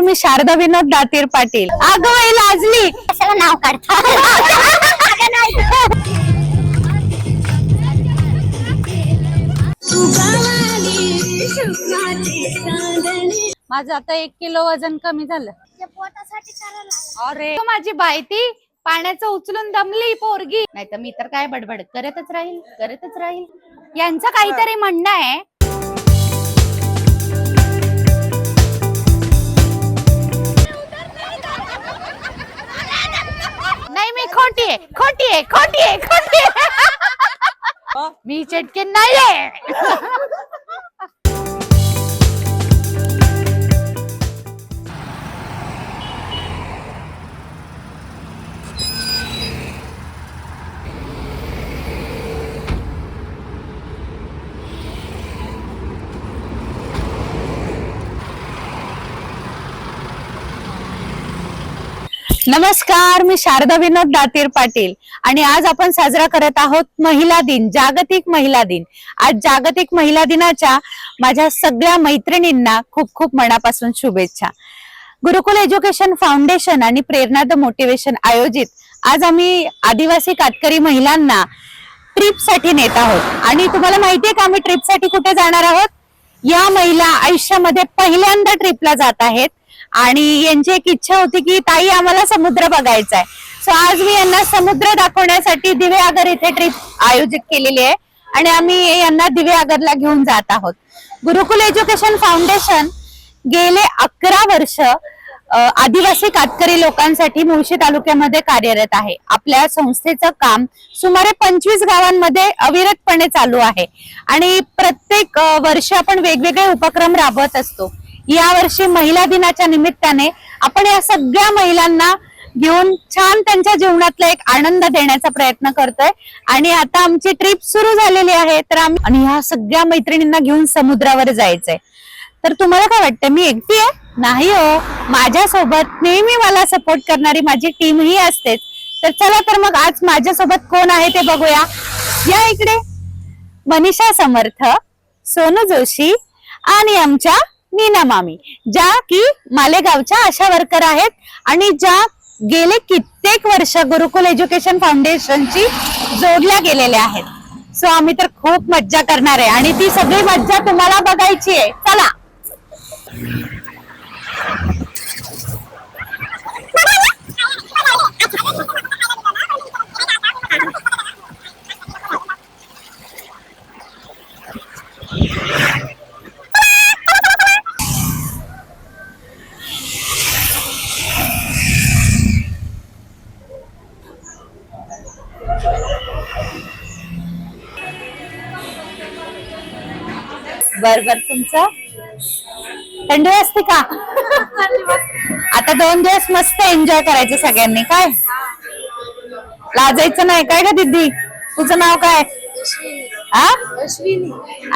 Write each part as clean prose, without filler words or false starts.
मी शारदा विनोद दातीर पाटील. अगं बाई लाजली कशाला नाव काढता. माझं आता 1 किलो वजन कमी झालं. पोटासाठी करायला. अरे माझी बाई ती पाण्याचं उचलून दमली पोरगी. नाही तर मी तर काय बडबड करतच राहील. यांचं काहीतरी म्हणणं आहे. नाही मी खोटी आहे. मी चटकेन नाहीये. नमस्कार, मी शारदा विनोद दातीर पाटील आणि आज आपण साजरा करत आहोत महिला दिन, जागतिक महिला दिन. आज जागतिक महिला दिनाच्या माझ्या सगळ्या मैत्रिणींना खूप खूप मनापासून शुभेच्छा. गुरुकुल एज्युकेशन फाउंडेशन आणि प्रेरणा द मोटिवेशन आयोजित आज आम्ही आदिवासी कातकरी महिलांना ट्रिप साठी नेत आहोत. आणि तुम्हाला माहितीये का आम्ही ट्रिप साठी कुठे जाणार आहोत? या महिला आयुष्यामध्ये पहिल्यांदा ट्रिपला जात आहेत आणि यांची एक इच्छा होती की ताई आम्हाला समुद्र बघायचा आहे. सो आज मी यांना समुद्र दाखवण्यासाठी दिवेआगर इथे ट्रिप आयोजित केलेली आहे आणि आम्ही यांना दिवेआगरला घेऊन जात आहोत. गुरुकुल एज्युकेशन फाउंडेशन गेले 11 वर्ष आदिवासी कातकरी लोकांसाठी मुळशी तालुक्यामध्ये कार्यरत आहे. आपल्या संस्थेचं काम सुमारे 25 गावांमध्ये अविरतपणे चालू आहे आणि प्रत्येक वर्षी आपण वेगवेगळे उपक्रम राबवत असतो. या वर्षी महिला दिनाच्या निमित्ताने आपण या सगळ्या महिलांना घेऊन छान त्यांच्या जीवनातला एक आनंद देण्याचा प्रयत्न करतोय आणि आता आमची ट्रिप सुरू झालेली आहे. तर आम्ही आणि ह्या सगळ्या मैत्रिणींना घेऊन समुद्रावर जायचंय. तर तुम्हाला काय वाटतं मी एकटी आहे? नाही हो, माझ्यासोबत नेहमी मला सपोर्ट करणारी माझी टीम ही असतेच. तर चला तर मग आज माझ्यासोबत कोण आहे ते बघूया. या इकडे मनीषा समर्थ, सोनू जोशी आणि आमच्या नीना मामी, ज्या की मालेगावच्या आशा वर्कर आहेत आणि ज्या गेले कित्येक वर्ष गुरुकुल एज्युकेशन फाउंडेशनची जोडल्या गेलेल्या आहेत. सो आम्ही तर खूप मज्जा करणार आहे आणि ती सगळी मज्जा तुम्हाला बघायची आहे. चला. बरोबर, तुमचं थंडी असते का? आता 2 दिवस मस्त एन्जॉय करायचं सगळ्यांनी. काय लाजायचं नाही काय का दीदी? तुझं नाव काय?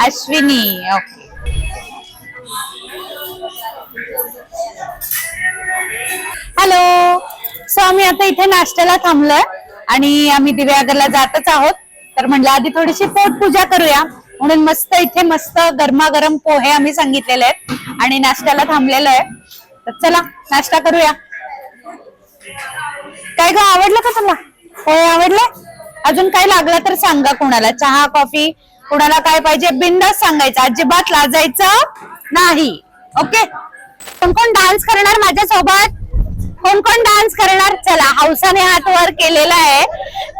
अश्विनी. ओके. हॅलो. सो आम्ही आता इथे नाश्त्याला थांबलोय आणि आम्ही दिवेआगरला जातच आहोत. तर म्हणलं आधी थोडीशी पोटपूजा करूया म्हणून मस्त इथे मस्त गरमागरम पोहे आम्ही सांगितलेले आहेत आणि नाश्त्याला थांबलेलो आहे. तर चला नाश्ता करूया. काय ग, आवडलं का तुला? पोहे आवडले? अजून काय लागलं तर सांगा. कोणाला चहा कॉफी कोणाला काय पाहिजे बिनधास्त सांगायचं, अजिबात लाजायचं नाही. ओके. कोण कोण डान्स करणार माझ्यासोबत? कोण कोण डान्स करणार? चला, हौसाने हात वर केलेला आहे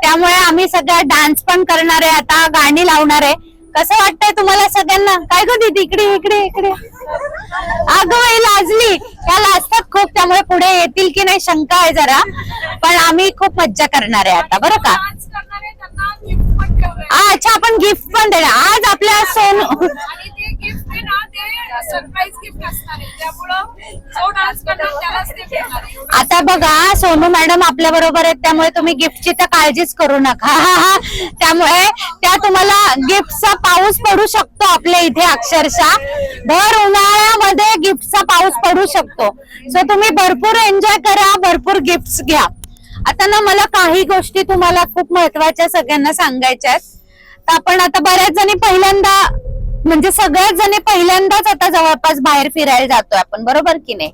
त्यामुळे आम्ही सगळ्या डान्स पण करणार आहे. आता गाणी लावणार आहे. कसं वाटतंय तुम्हाला सगळ्यांना? काय गो दीदी इकडे. अगं बाई लाजली. या लाजतात खूप त्यामुळे पुढे येतील की नाही शंका आहे जरा. पण आम्ही खूप मज्जा करणार आहे आता, बरं का? अच्छा, आपण गिफ्ट पण देणार आज आपल्या सोनू. आता बघा सोनू मॅडम आपल्या बरोबर आहेत त्यामुळे तुम्ही गिफ्टची तर काळजीच करू नका. त्यामुळे त्या तुम्हाला गिफ्टचा पाऊस पडू शकतो आपल्या इथे. अक्षरशः भर उन्हाळ्यामध्ये गिफ्टचा पाऊस पडू शकतो. सो तुम्ही भरपूर एन्जॉय करा, भरपूर गिफ्ट घ्या. आता ना मला काही गोष्टी तुम्हाला खूप महत्वाच्या सगळ्यांना सांगायच्या आहेत. तर आपण आता बऱ्याच जणी पहिल्यांदा म्हणजे सगळ्याच जणी पहिल्यांदाच आता जवळपास बाहेर फिरायला जातोय आपण, बरोबर की नाही?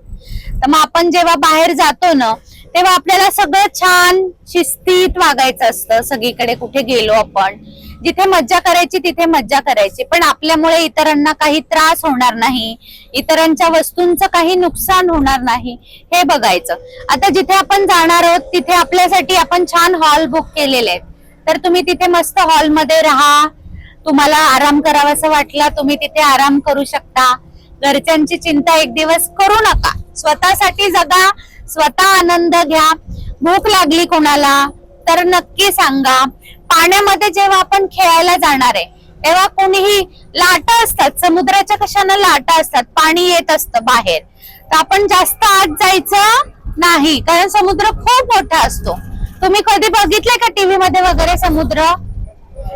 तर मग आपण जेव्हा बाहेर जातो ना तेव्हा आपल्याला सगळं छान शिस्तीत वागायचं असतं. सगळीकडे कुठे गेलो आपण, जिथे मज्जा करायची तिथे मज्जा करायची, पण आपल्यामुळे इतरांना काही त्रास होणार नाही, इतरांच्या वस्तूंचं काही नुकसान होणार नाही हे बघायचं. आता जिथे आपण जाणार आहोत तिथे आपल्यासाठी आपण छान हॉल बुक केलेले आहेत, तर तुम्ही तिथे मस्त हॉलमध्ये राहा. तुम्हाला आराम करावासा वाटला तुम्ही तिथे आराम करू शकता. घरच्यांची चिंता एक दिवस करू नका. स्वतःसाठी जगा, स्वतः आनंद घ्या. भूक लागली कोणाला तर नक्की सांगा. पाण्यामध्ये जेव्हा आपण खेळायला जाणार आहे तेव्हा कोणीही लाटा असतात, समुद्राच्या कशानं लाटा असतात, पाणी येत असतं बाहेर, तर आपण जास्त आत जायचं नाही कारण समुद्र खूप मोठा असतो. तुम्ही कधी बघितलंय का टीव्ही मध्ये वगैरे समुद्र?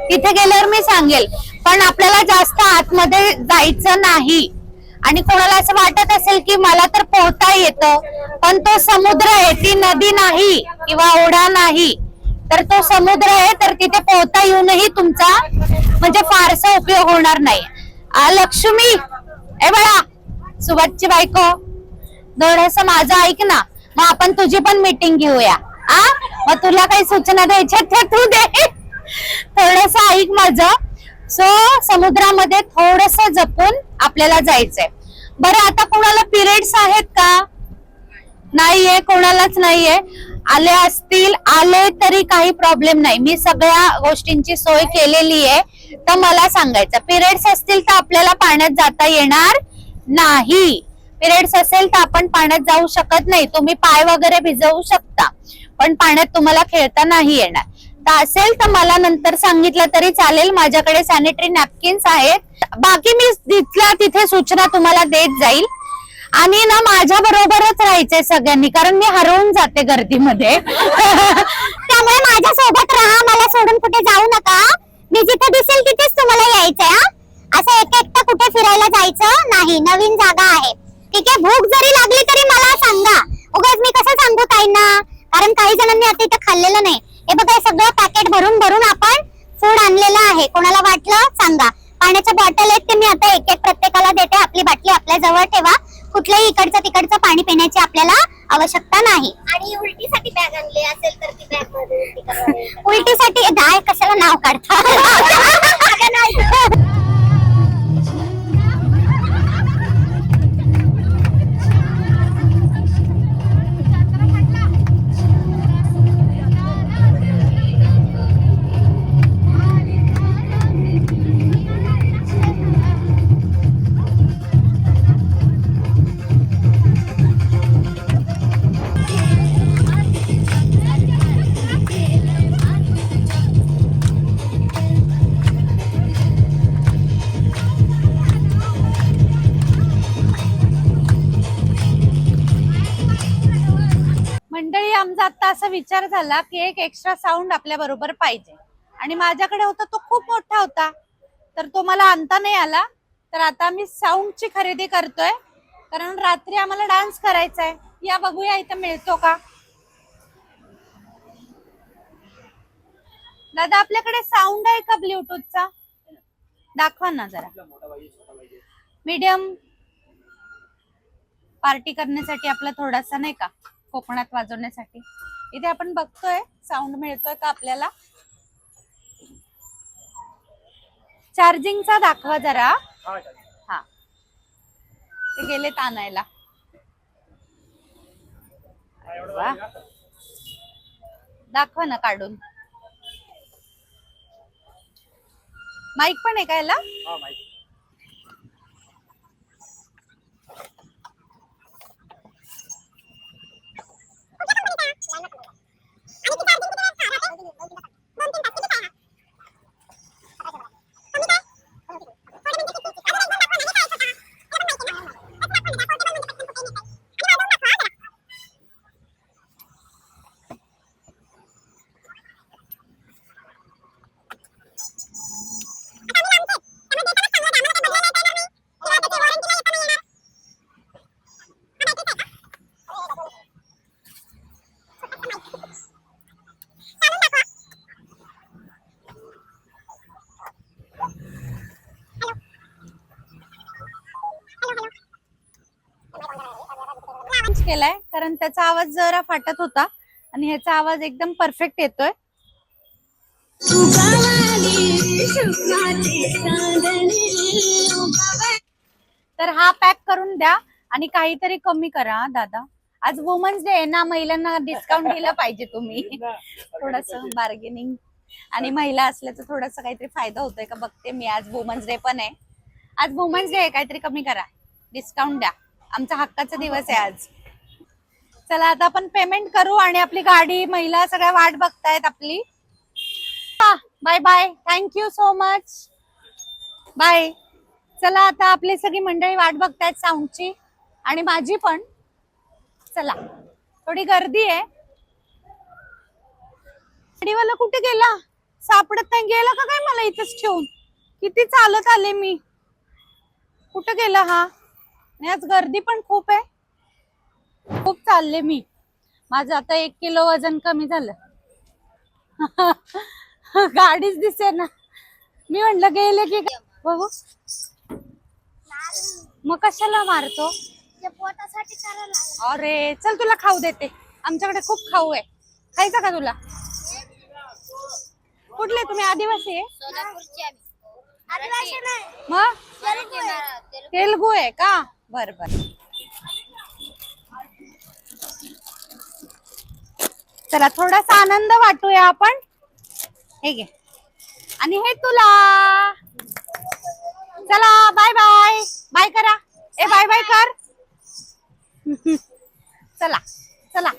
तिथे गेल्यावर मी सांगेल, पण आपल्याला जास्त आतमध्ये जायचं नाही. आणि कोणाला असं वाटत असेल की मला तर पोहता येतं, पण तो समुद्र आहे, ती नदी नाही किंवा ओढा नाही, तर तो समुद्र आहे, तर तिथे पोहता येऊनही तुमचा म्हणजे फारसा उपयोग होणार नाही. लक्ष्मी ए बळा, सुभाषची बायको, थोडस माझं ऐक ना, मग आपण तुझी पण मीटिंग घेऊया. मग तुला काही सूचना द्यायच्या त्या तू दे, थोडस ऐक माझं. सो समुद्रामध्ये थोडस जपून आपल्याला जायचंय. बरं, आता कोणाला पिरियड्स आहेत का? नाहीये, कोणालाच नाहीये. आले असतील, आले तरी काही प्रॉब्लेम नाही, मी सगळ्या गोष्टींची सोय केलेली आहे. तर मला सांगायचं, पिरियड्स असतील तर आपल्याला पाण्यात जाता येणार नाही. पिरियड्स असेल तर आपण पाण्यात जाऊ शकत नाही. तुम्ही पाय वगैरे भिजवू शकता, पण पाण्यात तुम्हाला खेळता नाही येणार. तर असेल तर मला नंतर सांगितलं तरी चालेल, माझ्याकडे सॅनिटरी नॅपकिन्स आहेत. बाकी मी तिथल्या तिथे सूचना तुम्हाला देत जाईल. आणि ना माझ्या बरोबरच राहायचंय सगळ्यांनी, कारण मी हरवून जाते गर्दीमध्ये. त्यामुळे माझ्या सोबत राहा, मला सोडून कुठे जाऊ नका. मी जिथे दिसेल तिथेच तुम्हाला यायचंय. असं एकटं कुठे फिरायला जायचं नाही. नवीन जागा आहे, ठीक आहे. भूक जरी लागली तरी मला सांगा. उगाच मी कसं सांगू ताईंना, कारण काही जणांनी आता इथं खाल्लेलं नाही. हे बघा, सगळं पॅकेट भरून भरून आपण फूड आणलेलं आहे. कोणाला वाटलं सांगा. पाण्याच्या बॉटल आहेत ते मी आता एक एक प्रत्येकाला देते. आपली बाटली आपल्या जवळ ठेवा. कुठल्याही इकडचं तिकडचं पाणी पिण्याची आपल्याला आवश्यकता नाही. आणि उलटीसाठी बॅग आणली असेल तर ती बॅग मध्ये उलटी करावी. उलटीसाठी गाय कशाला नाव काढता? मंडळी, आमचा आता असा विचार झाला की एक एक्स्ट्रा साऊंड आपल्या बरोबर पाहिजे, आणि माझ्याकडे होता तो खूप मोठा होता, तर तो मला आणता नाही आला. तर आता आम्ही साऊंडची खरेदी करतोय, कारण रात्री आम्हाला डान्स करायचा आहे. या बघूया इथं मिळतो का. दादा, आपल्याकडे साऊंड आहे का ब्लूटूथचा? दाखवा ना जरा. मीडियम पार्टी करण्यासाठी आपला थोडासा नाही का, कोकणात वाजवण्यासाठी इथे आपण बघतोय साऊंड मिळतोय का आपल्याला. चार्जिंगचा दाखवा जरा. हा, ते गेलेत आणायला. वा, दाखवा ना काढून. माईक पण आहे का याला? चेंज केलाय कारण त्याचा आवाज जरा फाटत होता आणि ह्याचा आवाज एकदम परफेक्ट येतोय. तर हा पॅक करून द्या आणि काहीतरी कमी करा हा दादा. आज वुमन्स डे आहे ना, महिलांना डिस्काउंट दिलं पाहिजे तुम्ही. थोडस बार्गेनिंग आणि महिला असल्याचं थोडस काहीतरी फायदा होतोय का बघते मी. आज वुमन्स डे पण आहे. आज वुमन्स डे आहे, काहीतरी कमी करा, डिस्काउंट द्या. आमचा हक्काचा दिवस आहे आज. चला आता आपण पेमेंट करू आणि आपली गाडी, महिला सगळ्या वाट बघतायत आपली. Bye bye, thank you so much, bye. चला आता आपली सगळी मंडळी वाट बघतायत साऊंडची आणि माझी पण. चला, थोडी गर्दी आहे. गाडीवाला कुठे गेला? सापडत नाही. गेला का काय मला इथेच ठेवून? किती चालत आले मी. कुठे गेला हा? आज गर्दी पण खूप आहे. खूप चालले मी. माझं आता 1 किलो वजन कमी झालं. गाडीच दिसे ना. मी म्हणलं गेले की बघू. मग कशाला मारतो? पोटासाठी करायला. अरे चल तुला खाऊ देते. आमच्याकडे खूप खाऊ आहे. खायचा का तुला? कुठले तुम्ही? आदिवासी आहे? सोलापूरची आम्ही. आदिवासी नाही. मग तेलगू आहे का? बर बर. चला थोडासा आनंद वाटूया आपण. हे घे आणि हे तुला. चला बाय बाय. बाय करा. ए बाय बाय कर. चला चला.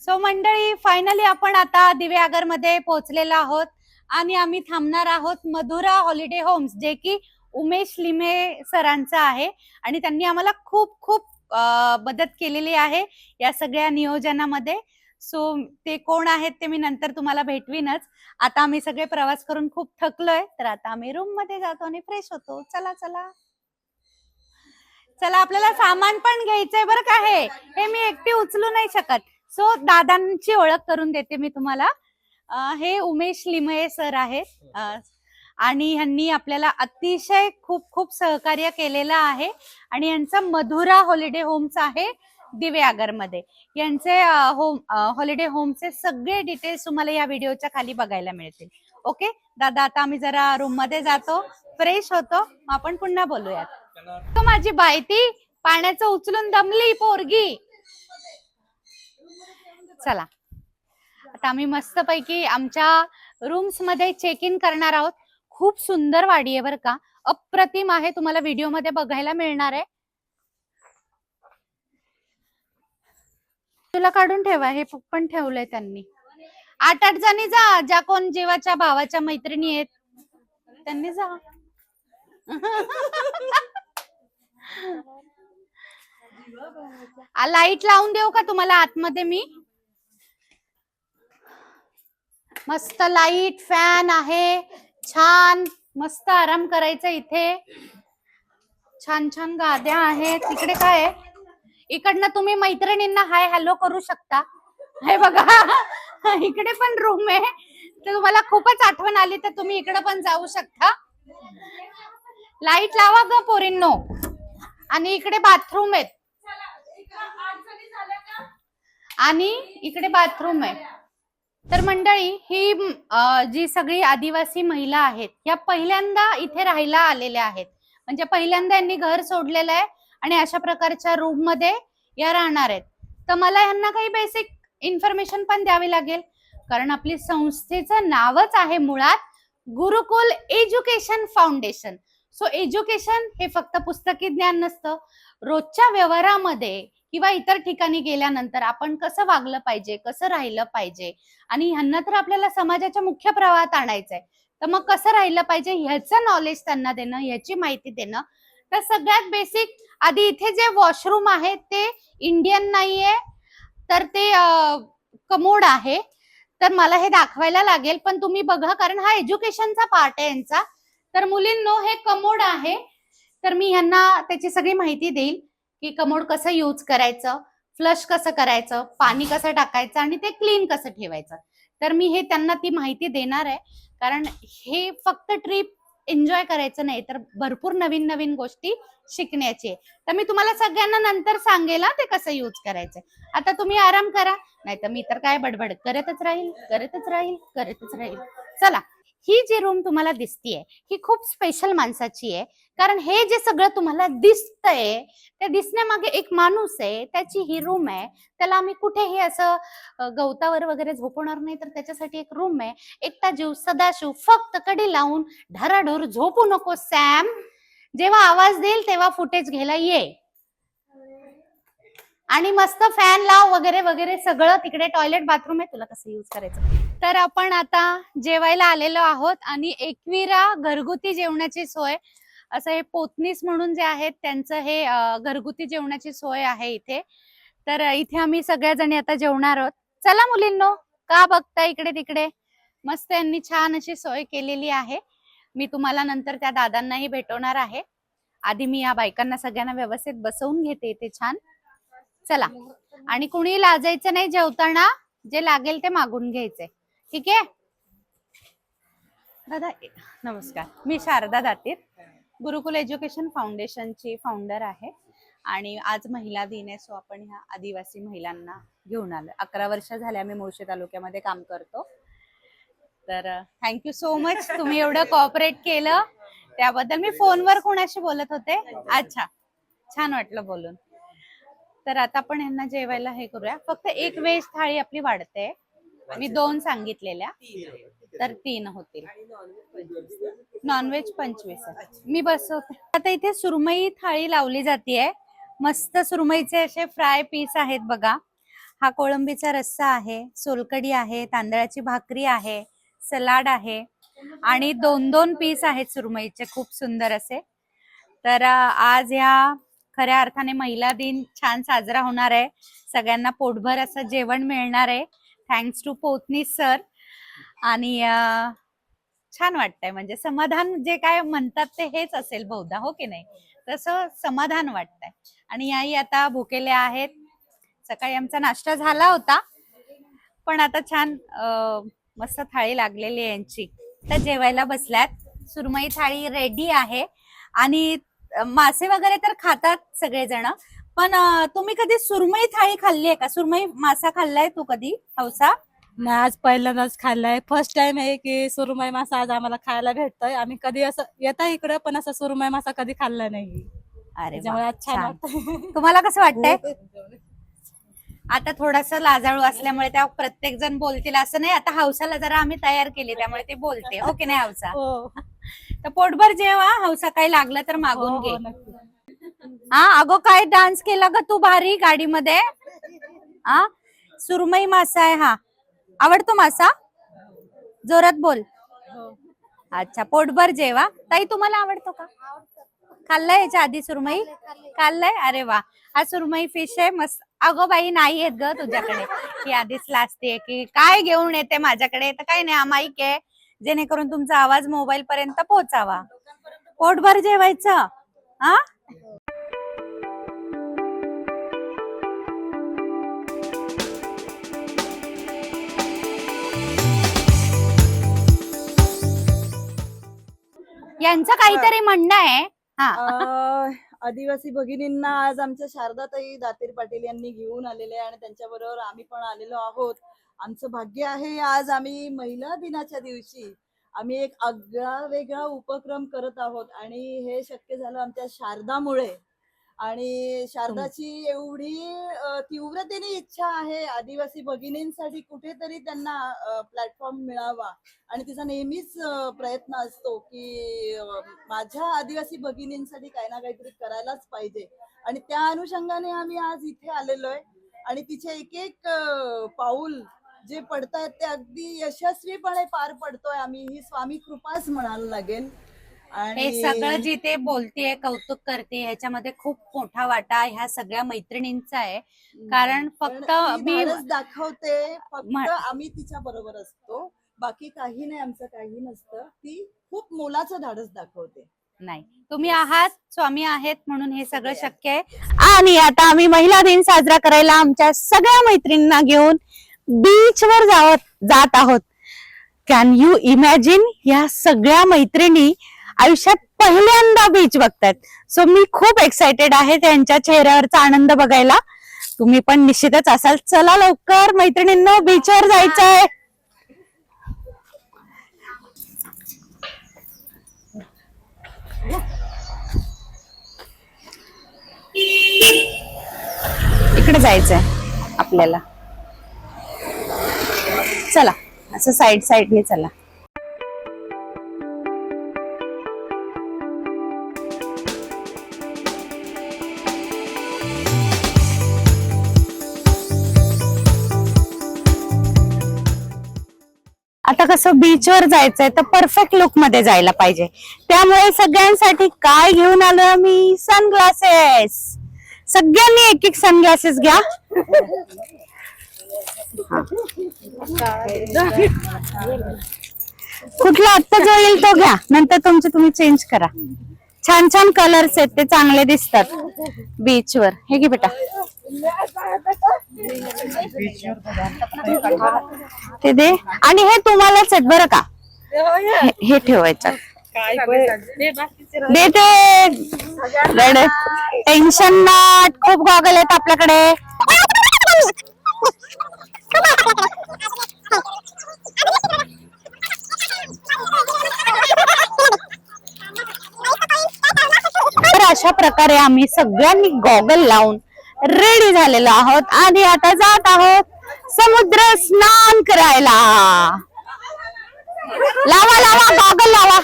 सो मंडळी, फायनली आपण आता दिवेआगर मध्ये पोहोचलेलो आहोत आणि आम्ही थांबणार आहोत मधुरा हॉलिडे होम्स, जे की उमेश लिमे सरांचं आहे आणि त्यांनी आम्हाला खूप खूप मदत केलेली आहे या सगळ्या नियोजनामध्ये. सो ते कोण आहेत ते मी नंतर तुम्हाला भेटवीनच. आता आम्ही सगळे प्रवास करून खूप थकलोय, तर आता आम्ही रूम मध्ये जातो आणि फ्रेश होतो. चला चला चला. आपल्याला सामान पण घ्यायचंय बरं का. हे मी एकटी उचलू नाही शकत. सो दादांची ओळख करून देते मी तुम्हाला. हे उमेश लिमये सर आहेत आणि ह्यांनी आपल्याला अतिशय खूप खूप सहकार्य केलेलं आहे आणि यांचं मधुरा हॉलिडे होम्स आहे दिवेआगर मध्ये. यांचे हॉलिडे होमचे सगळे डिटेल्स तुम्हाला या व्हिडिओच्या खाली बघायला मिळतील. ओके दादा, आता आम्ही जरा रूम मध्ये जातो, फ्रेश होतो, आपण पुन्हा बोलूयात. तो माझी बाई ती पाण्याचं उचलून दमली पोरगी. चला आता आम्ही मस्त पैकी आमच्या रूम्स मध्ये चेक इन करणार आहोत. खूप सुंदर वाडी आहे बरं का, अप्रतिम आहे. तुम्हाला व्हिडिओ मध्ये बघायला मिळणार आहे. तुला काढून ठेवा, हे पण ठेवलंय त्यांनी. 8-8 जणी जा, ज्या कोण जीवाच्या भावाच्या मैत्रिणी आहेत त्यांनी जा. लाईट लावून देऊ का तुम्हाला आतमध्ये मी? मस्त लाईट फॅन आहे, छान मस्त आराम करायचा इथे. छान छान गाद्या आहेत. तिकडे काय आहे? इकडनं तुम्ही मैत्रिणींना हाय हॅलो करू शकता. हे बघा इकडे पण रूम आहे. तर तुम्हाला खूपच आठवण आली तर तुम्ही इकडे पण जाऊ शकता. लाईट लावा ग पोरींनो. आणि इकडे बाथरूम आहेत आणि इकडे बाथरूम आहे. तर मंडळी, ही जी सगळी आदिवासी महिला आहेत या पहिल्यांदा इथे राहायला आलेल्या आहेत. म्हणजे पहिल्यांदा यांनी घर सोडलेलं आहे आणि अशा प्रकारच्या रूम मध्ये या राहणार आहेत. तर मला यांना काही बेसिक इन्फॉर्मेशन पण द्यावी लागेल, कारण आपली संस्थेचं नावच आहे मुळात गुरुकुल एज्युकेशन फाउंडेशन. सो एज्युकेशन हे फक्त पुस्तकी ज्ञान नसतं. रोजच्या व्यवहारामध्ये किंवा इतर ठिकाणी गेल्यानंतर आपण कसं वागलं पाहिजे, कसं राहिलं पाहिजे आणि ह्यांना तर आपल्याला समाजाच्या मुख्य प्रवाहात आणायचंय. तर मग कसं राहिलं पाहिजे ह्याचं नॉलेज त्यांना देणं, ह्याची माहिती देणं. तर सगळ्यात बेसिक आधी इथे जे वॉशरूम आहे ते इंडियन नाहीये, तर ते कमोड आहे. तर मला हे दाखवायला लागेल, पण तुम्ही बघा कारण हा एज्युकेशनचा पार्ट आहे यांचा. तर मुलींनो हे कमोड आहे. तर मी ह्यांना त्याची सगळी माहिती देईल की कमोड कसं यूज करायचं, फ्लश कसं करायचं, पाणी कसं टाकायचं आणि ते क्लीन कसं ठेवायचं. तर मी हे त्यांना ती माहिती देणार आहे, कारण हे फक्त ट्रिप एन्जॉय करायचं नाही, तर भरपूर नवीन नवीन गोष्टी शिकण्याची आहे. तर मी तुम्हाला सगळ्यांना नंतर सांगेल ते कसं यूज करायचं. आता तुम्ही आराम करा, नाही तर मी तर काय बडबड करतच राहील. चला, ही जी रूम तुम्हाला दिसतीये ही खूप स्पेशल माणसाची आहे, कारण हे जे सगळं तुम्हाला दिसतंय त्या दिसण्यामागे एक माणूस आहे, त्याची ही रूम आहे. त्याला आम्ही कुठेही असं गवतावर वगैरे झोपवणार नाही, तर त्याच्यासाठी एक रूम आहे. एकटा जीव सदाशिव, फक्त कडी लावून ढराढोर झोपू नको सॅम. जेव्हा आवाज देईल तेव्हा फुटेज घ्यायला ये, आणि मस्त फॅन लाव वगैरे वगैरे सगळं. तिकडे टॉयलेट बाथरूम आहे, तुला कसं यूज करायचं. तर आपण आता जेवायला आलेलो आहोत आणि एकविरा घरगुती जेवणाची सोय, असं हे पोतनीस म्हणून जे आहेत त्यांचं हे घरगुती जेवणाची सोय आहे इथे. तर इथे आम्ही सगळ्या जणी आता जेवणार आहोत. चला मुलींनो, का बघता इकडे तिकडे, मस्त यांनी छान अशी सोय केलेली आहे. मी तुम्हाला नंतर त्या दादांनाही भेटवणार आहे. आधी मी या बायकांना सगळ्यांना व्यवस्थित बसवून घेते इथे छान. चला, आणि कुणी लाजायचं नाही जेवताना, जे लागेल ते मागून घ्यायचंय, ठीक आहे. दादा नमस्कार, मी शारदा दातीर, गुरुकुल एज्युकेशन फाउंडेशनची फाउंडर आहे. आणि आज महिला दिन आहे, सो आपण ह्या आदिवासी महिलांना घेऊन आलो. 11 वर्ष झाले आम्ही मुळशी तालुक्यामध्ये काम करतो. तर थँक्यू सो मच, तुम्ही एवढं कॉपरेट केलं त्याबद्दल. मी फोनवर कोणाशी बोलत होते, अच्छा, छान वाटलं बोलून. तर आता आपण यांना जेवायला हे करूया. फक्त एक व्हेज थाळी आपली वाढते, मी 2 सांगितलेल्या, तर 3 होतील. नॉनव्हेज 25. मी बसवते. आता इथे सुरमई थाळी लावली जाते. मस्त सुरमईचे असे फ्राय पीस आहेत बघा. हा कोळंबीचा रस्सा आहे, सोलकडी आहे, तांदळाची भाकरी आहे, सलाड आहे आणि 2-2 पीस आहेत सुरमईचे, खूप सुंदर असे. तर आज या खऱ्या अर्थाने महिला दिन छान साजरा होणार आहे. सगळ्यांना पोटभर असं जेवण मिळणार आहे, थँक्स टू पोतनीस सर. आणि छान वाटतंय, म्हणजे समाधान जे काय म्हणतात ते हेच असेल बहुधा, हो की नाही, तसं समाधान वाटतंय. आणि याही आता भुकेल्या आहेत. सकाळी आमचा नाश्ता झाला होता, पण आता छान मस्त थाळी लागलेली आहे यांची. तर जेवायला बसल्यात, सुरमई थाळी रेडी आहे. आणि मासे वगैरे तर खातात सगळेजण, पण तुम्ही कधी सुरमई थाळी खाल्ली आहे का? सुरमई मासा खाल्लाय तू कधी हौसा? नाही, आज पहिल्यांदाच खाल्लाय. फर्स्ट टाइम आहे की सुरमई मासा आज आम्हाला खायला भेटतोय. आम्ही कधी असं येता इकडं, पण असं सुरमई मासा कधी खाल्ला नाही. अरे त्याच्यामुळे वा, आज छान छान. वाटतंय. तुम्हाला कसं वाटतंय? आता थोडस लाजाळू असल्यामुळे त्या प्रत्येक जण बोलतील असं नाही. आता हौसाला जरा आम्ही तयार केली, त्यामुळे ते बोलते, हो की नाही हौसा? हो तर पोटभर जेवा, हौसा काही लागलं तर मागून हो, घे. हो, नक्की. हा, अगो काय डान्स केला ग तू भारी गाडीमध्ये. हा, सुरमई मासा आहे हा. आवडतो मासा? जोरात बोल. अच्छा, पोटभर जेवा. ताई तुम्हाला आवडतो का? खाल्लाय याच्या आधी सुरमई? खाल्लाय, अरे वा. हा सुरमई फिश आहे मस्त. अगो बाई, नाही येत ग तुझ्याकडे, ही आधीच लाजते की काय घेऊन येते माझ्याकडे. तर काही नाही, माईक आहे, जेणेकरून तुमचा आवाज मोबाईल पर्यंत पोहोचावा. पोटभर जेवायचं. हा, यांचं काहीतरी म्हणणं आहे. हा, आदिवासी भगिनींना आज आमच्या शारदाताई दातीर पाटील यांनी घेऊन आलेले आहे आणि त्यांच्याबरोबर आम्ही पण आलेलो आहोत. आमचं भाग्य आहे, आज आम्ही महिला दिनाच्या दिवशी आम्ही एक आगळा वेगळा उपक्रम करत आहोत आणि हे शक्य झालं आमच्या शारदामुळे. आणि शारदाची एवढी तीव्रतेने इच्छा आहे आदिवासी भगिनींसाठी कुठेतरी त्यांना प्लॅटफॉर्म मिळावा, आणि तिचा नेहमीच प्रयत्न असतो की माझ्या आदिवासी भगिनींसाठी काही ना काहीतरी करायलाच पाहिजे. आणि त्या अनुषंगाने आम्ही आज इथे आलेलो आहे आणि तिचे एक एक पाऊल जे पडतायत ते अगदी यशस्वीपणे पार पडतोय आम्ही, ही स्वामी कृपाच म्हणायला लागेल. हे सगळं जिथे बोलतेय, कौतुक करते, ह्याच्यामध्ये खूप मोठा वाटा ह्या सगळ्या मैत्रिणींचा आहे. कारण फक्त मी दाखवते, फक्त आम्ही तिच्या बरोबर असतो, बाकी काही नाही, आमचं काही नसतं. ती खूप मोलाचं धाडस दाखवते. नाही, तुम्ही आहात, स्वामी आहेत म्हणून हे सगळं शक्य आहे. आणि आता आम्ही महिला दिन साजरा करायला आमच्या सगळ्या मैत्रिणींना घेऊन बीचवर जात आहोत. कॅन यू इमॅजिन, या सगळ्या मैत्रिणी आयुष्यात पहिल्यांदा बीच बघतायत. सो मी खूप एक्साइटेड आहे त्यांच्या चेहऱ्यावरचा आनंद बघायला. तुम्ही पण निश्चितच असाल. चला लवकर मैत्रिणींनो, बीचवर जायचंय. इकडे जायचंय आपल्याला. चला, असं साईडने चला. आता कसं बीचवर जायचंय तर परफेक्ट लुक मध्ये जायला पाहिजे. त्यामुळे सगळ्यांसाठी काय घेऊन आलो मी, सनग्लासेस. सगळ्यांनी एक एक सनग्लासेस घ्या. कुठला आत्ता जो येईल तो घ्या, नंतर तुमचे तुम्ही चेंज करा. छान छान कलर्स आहेत, ते चांगले दिसतात बीचवर. हे घे बेटा, ते दे. आणि हे तुम्हालाच आहेत बरं का, हे ठेवायचं. दे ते, टेन्शन नॉट. खूप गॉगल आहेत आपल्याकडे. तर अशा प्रकारे आम्ही सगळ्यांनी गॉगल लावून रेडी झालेलो आहोत आणि आता जात आहोत समुद्र स्नान करायला. लावा गॉगल लावा.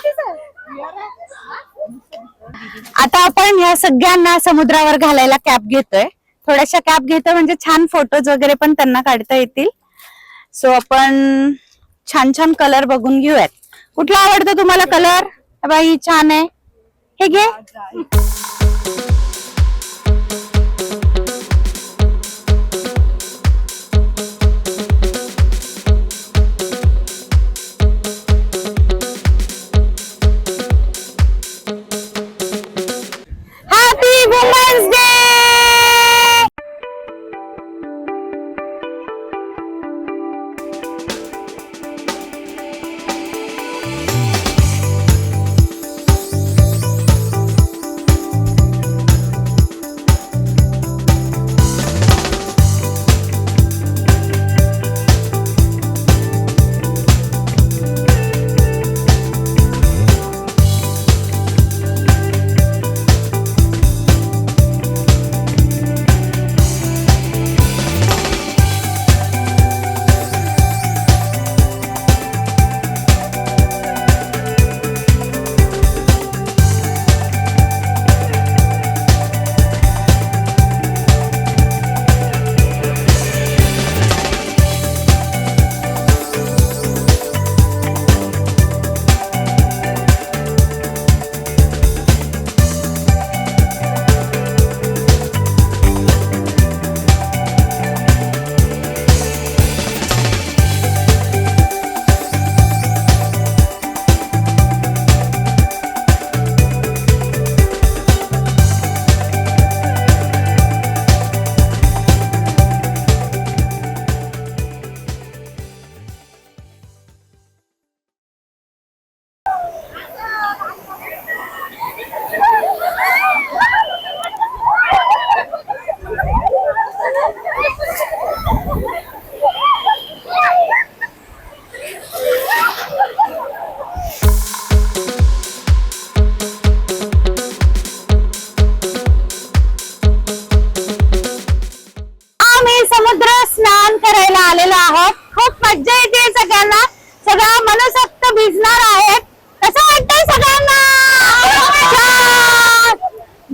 आता आपण ह्या सगळ्यांना समुद्रावर घालायला कॅप घेतोय. थोड्याशा कॅप घेतोय म्हणजे छान फोटोज वगैरे पण त्यांना काढता येतील. सो आपण छान छान कलर बघून घेऊयात. कुठला आवडतो तुम्हाला कलर? बाई छान आहे, हे घे. Happy women's day. समुद्र स्नान करायला आलेलो आहोत. खूप मज्जा येते सगळ्यांना. सगळा मनसोक्त भिजणार आहेत. कसं वाटतंय सगळ्यांना?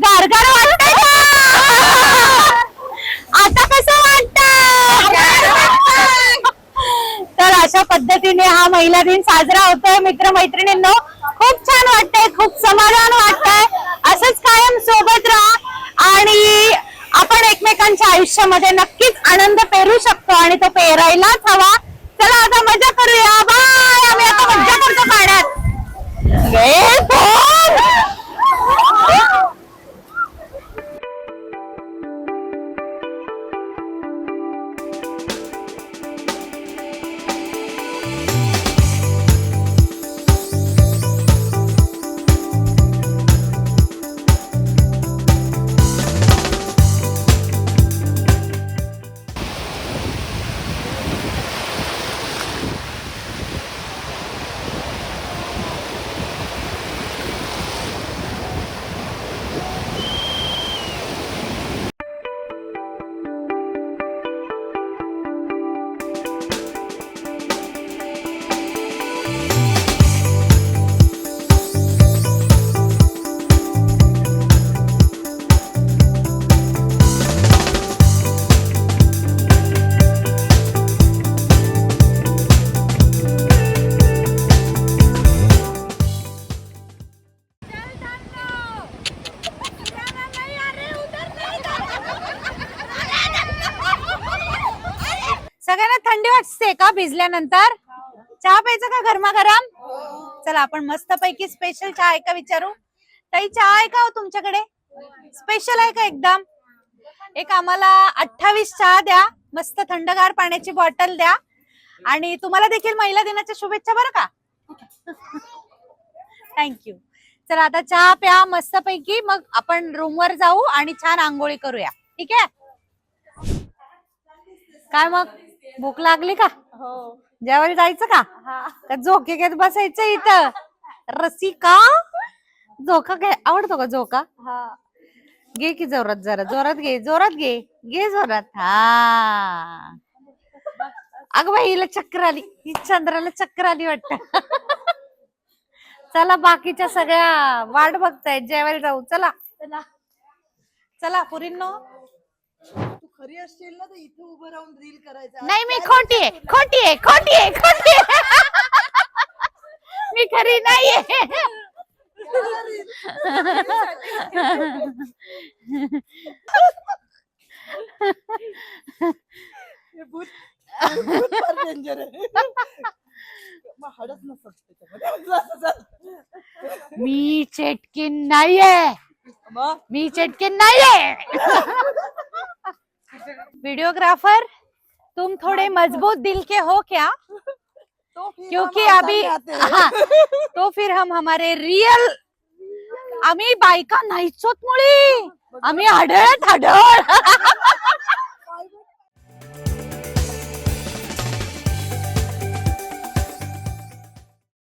गारगार वाटतंय का? आता कसं वाटतंय? महिला दिन साजरा होतोय मित्रमैत्रिणींनो. खूप छान वाटतंय, खूप समाधान वाटतंय. असंच कायम सोबत राहा आणि आपण एकमेकांच्या आयुष्यामध्ये नक्कीच आनंद पेरू शकतो आणि तो पेरायलाच हवा. चला आता मजा करूया. बाय. आम्ही आता मजा करतो पाण्यात. सगळ्यांना थंडी वाजते का भिजल्यानंतर? चहा प्यायचा का गरमागरम? चला आपण मस्त पैकी स्पेशल चहा आहे का विचारू. ताई चहा आहे का हो तुमच्याकडे? स्पेशल आहे का एकदम? एक आम्हाला 28 चहा द्या, मस्त थंडगार पाण्याची बॉटल द्या आणि तुम्हाला देखील महिला दिनाच्या शुभेच्छा बरं का. थँक्यू. चला आता चहा प्या मस्त पैकी, मग आपण रूमवर जाऊ आणि छान आंघोळी करूया. ठीक आहे? काय मग भूक लागली का? हो. जेवायला जायचं का? का झोके घेत बसायचं इथं? रसिका झोका घे, आवडतो का झोका? घे की जोरात, जरा जोरात घे, जोरात घे, घे जोरात. हा अगं बाई हिला चक्कर आली, ही चंद्राला चक्कर आली वाटत. चला बाकीच्या सगळ्या वाट बघतायत, जेवायला जाऊ. चला चला पुरींनो. तू खरी असशील ना तर इथे उभं राहून रील करायचं. नाही मी खोटी आहे, खोटी आहे, खोटी आहे, खोटी आहे. मी खरी नाहीये. भूत फार डेंजर आहे. मग हडत नसत त्याच्यामध्ये. मी चेटकीन नाहीये, मग मी चेटकीन नाहीये. वीडियोग्राफर तुम थोड़े मजबूत दिल के हो क्या? तो फिर क्योंकि हम अभी आते हैं. हाँ, तो फिर हम हमारे रियल आम्ही बायका नाहीच होत मुळी, आम्ही आढळत आढळ.